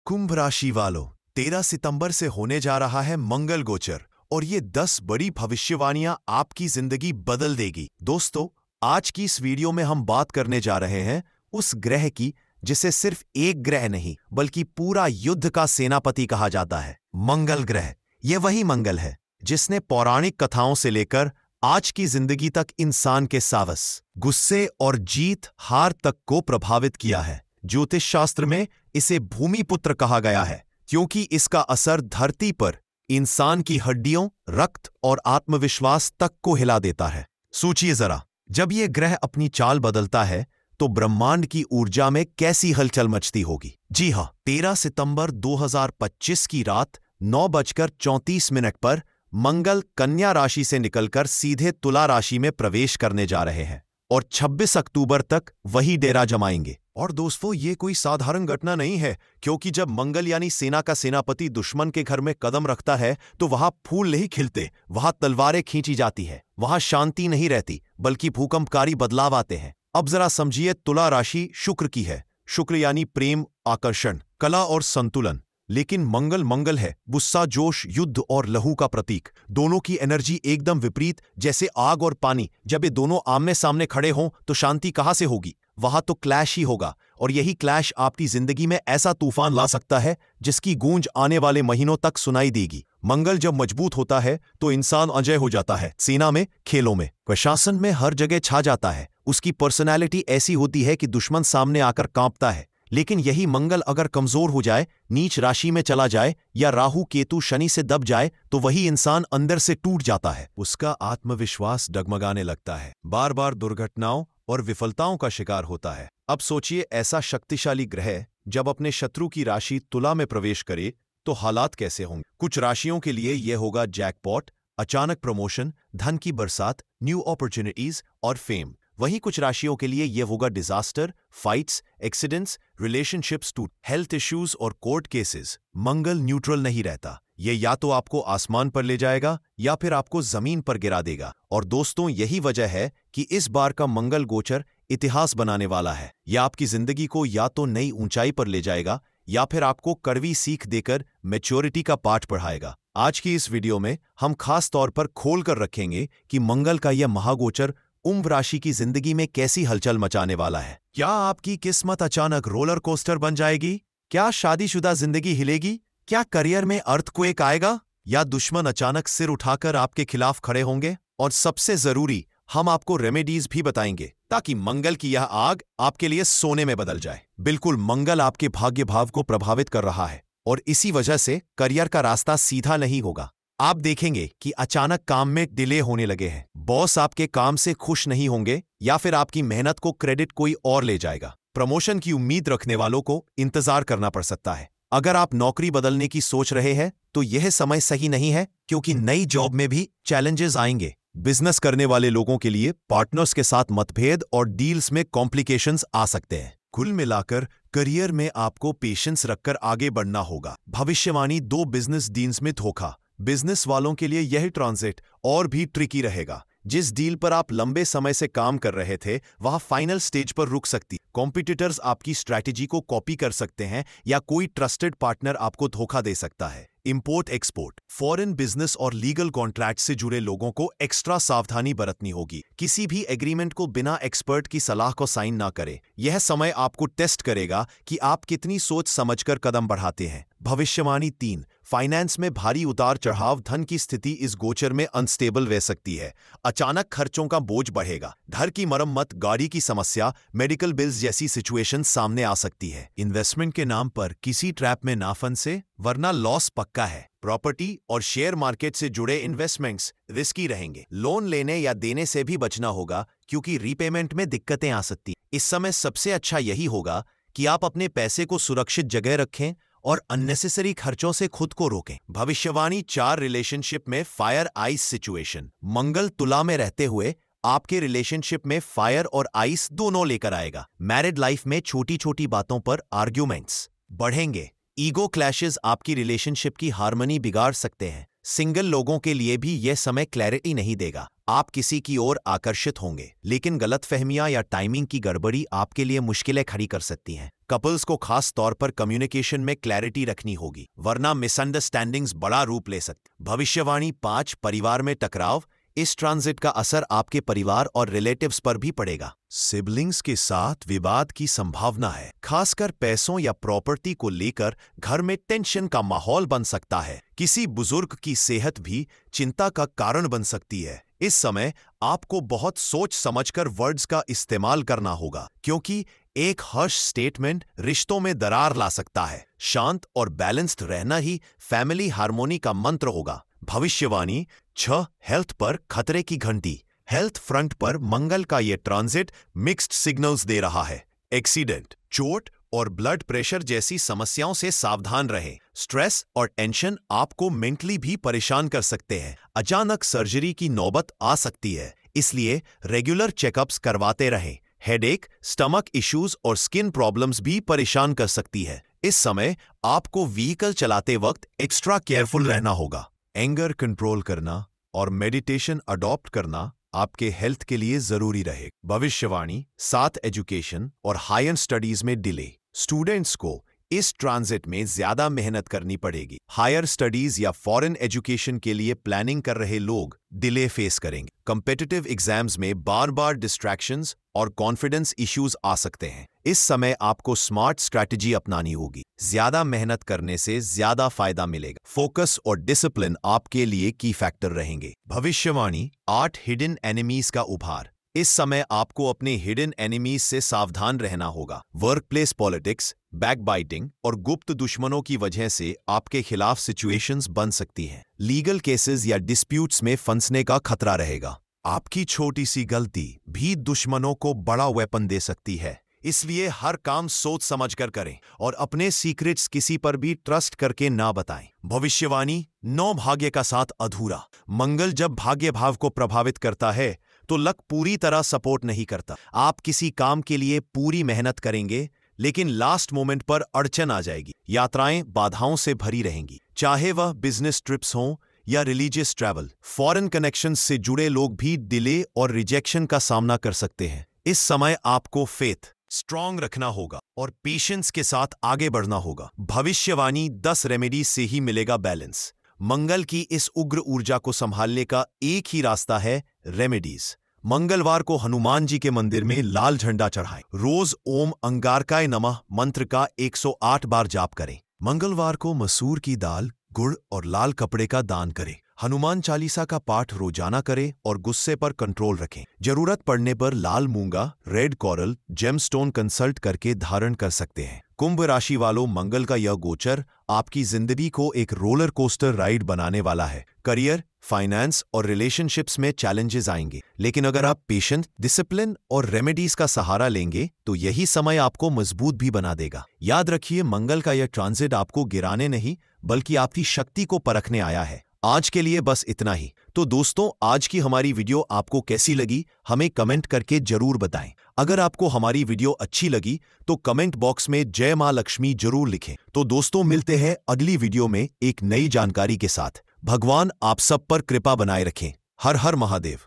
कुंभ राशि वालों, 13 सितंबर से होने जा रहा है मंगल गोचर और ये 10 बड़ी भविष्यवाणियां आपकी जिंदगी बदल देगी। दोस्तों, आज की इस वीडियो में हम बात करने जा रहे हैं उस ग्रह की जिसे सिर्फ एक ग्रह नहीं बल्कि पूरा युद्ध का सेनापति कहा जाता है, मंगल ग्रह। यह वही मंगल है जिसने पौराणिक कथाओं से लेकर आज की जिंदगी तक इंसान के साहस, गुस्से और जीत हार तक को प्रभावित किया है। ज्योतिष शास्त्र में इसे भूमिपुत्र कहा गया है क्योंकि इसका असर धरती पर इंसान की हड्डियों, रक्त और आत्मविश्वास तक को हिला देता है। सोचिए जरा, जब यह ग्रह अपनी चाल बदलता है तो ब्रह्मांड की ऊर्जा में कैसी हलचल मचती होगी। जी हां, 13 सितंबर 2025 की रात 9:34 पर मंगल कन्या राशि से निकलकर सीधे तुला राशि में प्रवेश करने जा रहे हैं और 26 अक्टूबर तक वही डेरा जमाएंगे। और दोस्तों, ये कोई साधारण घटना नहीं है क्योंकि जब मंगल यानी सेना का सेनापति दुश्मन के घर में कदम रखता है तो वहां फूल नहीं खिलते, वहां तलवारें खींची जाती है, वहां शांति नहीं रहती बल्कि भूकंपकारी बदलाव आते हैं। अब जरा समझिए, तुला राशि शुक्र की है। शुक्र यानी प्रेम, आकर्षण, कला और संतुलन। लेकिन मंगल मंगल है, गुस्सा, जोश, युद्ध और लहू का प्रतीक। दोनों की एनर्जी एकदम विपरीत, जैसे आग और पानी। जब ये दोनों आमने सामने खड़े हों तो शांति कहां से होगी? वहां तो क्लैश ही होगा। और यही क्लैश आपकी जिंदगी में ऐसा तूफान ला सकता है जिसकी गूंज आने वाले महीनों तक सुनाई देगी। मंगल जब मजबूत होता है तो इंसान अजय हो जाता है। सेना में, खेलों में, प्रशासन में हर जगह छा जाता है। उसकी पर्सनैलिटी ऐसी होती है कि दुश्मन सामने आकर कांपता है। लेकिन यही मंगल अगर कमजोर हो जाए, नीच राशि में चला जाए या राहु केतु शनि से दब जाए तो वही इंसान अंदर से टूट जाता है। उसका आत्मविश्वास डगमगाने लगता है, बार बार दुर्घटनाओं और विफलताओं का शिकार होता है। अब सोचिए, ऐसा शक्तिशाली ग्रह जब अपने शत्रु की राशि तुला में प्रवेश करे तो हालात कैसे होंगे। कुछ राशियों के लिए यह होगा जैकपॉट, अचानक प्रमोशन, धन की बरसात, न्यू अपॉर्चुनिटीज और फेम। वहीं कुछ राशियों के लिए यह होगा डिजास्टर, फाइट्स, एक्सीडेंट्स, रिलेशनशिप्स टूट, हेल्थ इश्यूज और कोर्ट केसेस। मंगल न्यूट्रल नहीं रहता। यह या तो आपको आसमान पर ले जाएगा या फिर आपको जमीन पर गिरा देगा। और दोस्तों, यही वजह है कि इस बार का मंगल गोचर इतिहास बनाने वाला है। यह आपकी जिंदगी को या तो नई ऊंचाई पर ले जाएगा या फिर आपको कड़वी सीख देकर मैच्योरिटी का पाठ पढ़ाएगा। आज की इस वीडियो में हम खास तौर पर खोल कर रखेंगे कि मंगल का यह महागोचर कुंभ राशि की जिंदगी में कैसी हलचल मचाने वाला है। क्या आपकी किस्मत अचानक रोलर कोस्टर बन जाएगी? क्या शादीशुदा जिंदगी हिलेगी? क्या करियर में अर्थक्वेक आएगा? या दुश्मन अचानक सिर उठाकर आपके खिलाफ खड़े होंगे? और सबसे जरूरी, हम आपको रेमेडीज भी बताएंगे ताकि मंगल की यह आग आपके लिए सोने में बदल जाए। बिल्कुल, मंगल आपके भाग्य भाव को प्रभावित कर रहा है और इसी वजह से करियर का रास्ता सीधा नहीं होगा। आप देखेंगे कि अचानक काम में डिले होने लगे हैं, बॉस आपके काम से खुश नहीं होंगे या फिर आपकी मेहनत को क्रेडिट कोई और ले जाएगा। प्रमोशन की उम्मीद रखने वालों को इंतजार करना पड़ सकता है। अगर आप नौकरी बदलने की सोच रहे हैं तो यह समय सही नहीं है क्योंकि नई जॉब में भी चैलेंजेस आएंगे। बिजनेस करने वाले लोगों के लिए पार्टनर्स के साथ मतभेद और डील्स में कॉम्प्लिकेशंस आ सकते हैं। कुल मिलाकर करियर में आपको पेशेंस रखकर आगे बढ़ना होगा। भविष्यवाणी 2 बिजनेस डील्स में धोखा। बिजनेस वालों के लिए यह ट्रांजिट और भी ट्रिकी रहेगा। जिस डील पर आप लंबे समय से काम कर रहे थे वहां फाइनल स्टेज पर रुक सकती। कॉम्पिटिटर्स आपकी स्ट्रैटेजी को कॉपी कर सकते हैं या कोई ट्रस्टेड पार्टनर आपको धोखा दे सकता है। इंपोर्ट एक्सपोर्ट, फॉरेन बिजनेस और लीगल कॉन्ट्रैक्ट से जुड़े लोगों को एक्स्ट्रा सावधानी बरतनी होगी। किसी भी एग्रीमेंट को बिना एक्सपर्ट की सलाह को साइन ना करें। यह समय आपको टेस्ट करेगा कि आप कितनी सोच समझकर कदम बढ़ाते हैं। भविष्यवाणी 3, फाइनेंस में भारी उतार चढ़ाव। धन की स्थिति इस गोचर में अनस्टेबल रह सकती है। अचानक खर्चों का बोझ बढ़ेगा। घर की मरम्मत, गाड़ी की समस्या, मेडिकल बिल्स जैसी सिचुएशन सामने आ सकती है। इन्वेस्टमेंट के नाम पर किसी ट्रैप में ना फंसे वरना लॉस पक्का है। प्रॉपर्टी और शेयर मार्केट से जुड़े इन्वेस्टमेंट्स रिस्की रहेंगे। लोन लेने या देने से भी बचना होगा क्योंकि रीपेमेंट में दिक्कतें आ सकती हैं। इस समय सबसे अच्छा यही होगा कि आप अपने पैसे को सुरक्षित जगह रखें और अननेसेसरी खर्चों से खुद को रोकें। भविष्यवाणी 4, रिलेशनशिप में फायर आइस सिचुएशन। मंगल तुला में रहते हुए आपके रिलेशनशिप में फायर और आइस दोनों लेकर आएगा। मैरिड लाइफ में छोटी छोटी बातों पर आर्ग्यूमेंट्स बढ़ेंगे। ईगो क्लैशेस आपकी रिलेशनशिप की हार्मनी बिगाड़ सकते हैं। सिंगल लोगों के लिए भी यह समय क्लैरिटी नहीं देगा। आप किसी की ओर आकर्षित होंगे, लेकिन गलतफहमियां या टाइमिंग की गड़बड़ी आपके लिए मुश्किलें खड़ी कर सकती हैं। कपल्स को खास तौर पर कम्युनिकेशन में क्लैरिटी रखनी होगी, वरना मिसअंडरस्टैंडिंग्स बड़ा रूप ले सकती। भविष्यवाणी 5, परिवार में टकराव। इस ट्रांजिट का असर आपके परिवार और रिलेटिव्स पर भी पड़ेगा। सिबलिंग्स के साथ विवाद की संभावना है, खासकर पैसों या प्रॉपर्टी को लेकर घर में टेंशन का माहौल बन सकता है। किसी बुजुर्ग की सेहत भी चिंता का कारण बन सकती है। इस समय आपको बहुत सोच समझकर वर्ड्स का इस्तेमाल करना होगा, क्योंकि एक हर्ष स्टेटमेंट रिश्तों में दरार ला सकता है। शांत और बैलेंस्ड रहना ही फैमिली हार्मोनी का मंत्र होगा। भविष्यवाणी 6, हेल्थ पर खतरे की घंटी। हेल्थ फ्रंट पर मंगल का यह ट्रांजिट मिक्स्ड सिग्नल्स दे रहा है। एक्सीडेंट, चोट और ब्लड प्रेशर जैसी समस्याओं से सावधान रहें। स्ट्रेस और टेंशन आपको मेंटली भी परेशान कर सकते हैं। अचानक सर्जरी की नौबत आ सकती है, इसलिए रेगुलर चेकअप्स करवाते रहें। हेडेक, स्टमक इश्यूज और स्किन प्रॉब्लम्स भी परेशान कर सकती है। इस समय आपको व्हीकल चलाते वक्त एक्स्ट्रा केयरफुल रहना होगा। एंगर कंट्रोल करना और मेडिटेशन अडॉप्ट करना आपके हेल्थ के लिए जरूरी रहे। भविष्यवाणी 7, एजुकेशन और हायर स्टडीज में डिले। स्टूडेंट्स को इस ट्रांजिट में ज्यादा मेहनत करनी पड़ेगी। हायर स्टडीज या फॉरेन एजुकेशन के लिए प्लानिंग कर रहे लोग डिले फेस करेंगे। कॉम्पिटिटिव एग्जाम्स में बार बार डिस्ट्रैक्शंस और कॉन्फिडेंस इश्यूज आ सकते हैं। इस समय आपको स्मार्ट स्ट्रैटेजी अपनानी होगी। ज्यादा मेहनत करने से ज्यादा फायदा मिलेगा। फोकस और डिसिप्लिन आपके लिए की फैक्टर रहेंगे। भविष्यवाणी 8, हिडन एनिमीज का उभार। इस समय आपको अपने हिडन एनिमीज से सावधान रहना होगा। वर्कप्लेस पॉलिटिक्स, बैकबाइटिंग और गुप्त दुश्मनों की वजह से आपके खिलाफ सिचुएशंस बन सकती हैं। लीगल केसेस या डिस्प्यूट्स में फंसने का खतरा रहेगा। आपकी छोटी सी गलती भी दुश्मनों को बड़ा वेपन दे सकती है, इसलिए हर काम सोच समझकर करें और अपने सीक्रेट्स किसी पर भी ट्रस्ट करके ना बताएं। भविष्यवाणी 9, भाग्य का साथ अधूरा। मंगल जब भाग्य भाव को प्रभावित करता है तो लक पूरी तरह सपोर्ट नहीं करता। आप किसी काम के लिए पूरी मेहनत करेंगे, लेकिन लास्ट मोमेंट पर अड़चन आ जाएगी। यात्राएं बाधाओं से भरी रहेंगी, चाहे वह बिजनेस ट्रिप्स हों या रिलीजियस ट्रैवल। फॉरेन कनेक्शंस से जुड़े लोग भी डिले और रिजेक्शन का सामना कर सकते हैं। इस समय आपको फेथ स्ट्रांग रखना होगा और पेशेंस के साथ आगे बढ़ना होगा। भविष्यवाणी 10, रेमेडीज से ही मिलेगा बैलेंस। मंगल की इस उग्र ऊर्जा को संभालने का एक ही रास्ता है, रेमेडीज। मंगलवार को हनुमान जी के मंदिर में लाल झंडा चढ़ाएं। रोज ओम अंगारकाय नमः मंत्र का 108 बार जाप करें। मंगलवार को मसूर की दाल, गुड़ और लाल कपड़े का दान करें। हनुमान चालीसा का पाठ रोजाना करें और गुस्से पर कंट्रोल रखें। जरूरत पड़ने पर लाल मूंगा, रेड कोरल, जेमस्टोन कंसल्ट करके धारण कर सकते हैं। कुंभ राशि वालों, मंगल का यह गोचर आपकी जिंदगी को एक रोलर कोस्टर राइड बनाने वाला है। करियर, फाइनेंस और रिलेशनशिप्स में चैलेंजेस आएंगे, लेकिन अगर आप पेशेंस, डिसिप्लिन और रेमेडीज का सहारा लेंगे तो यही समय आपको मजबूत भी बना देगा। याद रखिए, मंगल का यह ट्रांजिट आपको गिराने नहीं बल्कि आपकी शक्ति को परखने आया है। आज के लिए बस इतना ही। तो दोस्तों, आज की हमारी वीडियो आपको कैसी लगी हमें कमेंट करके जरूर बताएं। अगर आपको हमारी वीडियो अच्छी लगी तो कमेंट बॉक्स में जय मां लक्ष्मी जरूर लिखें। तो दोस्तों, मिलते हैं अगली वीडियो में एक नई जानकारी के साथ। भगवान आप सब पर कृपा बनाए रखें। हर हर महादेव।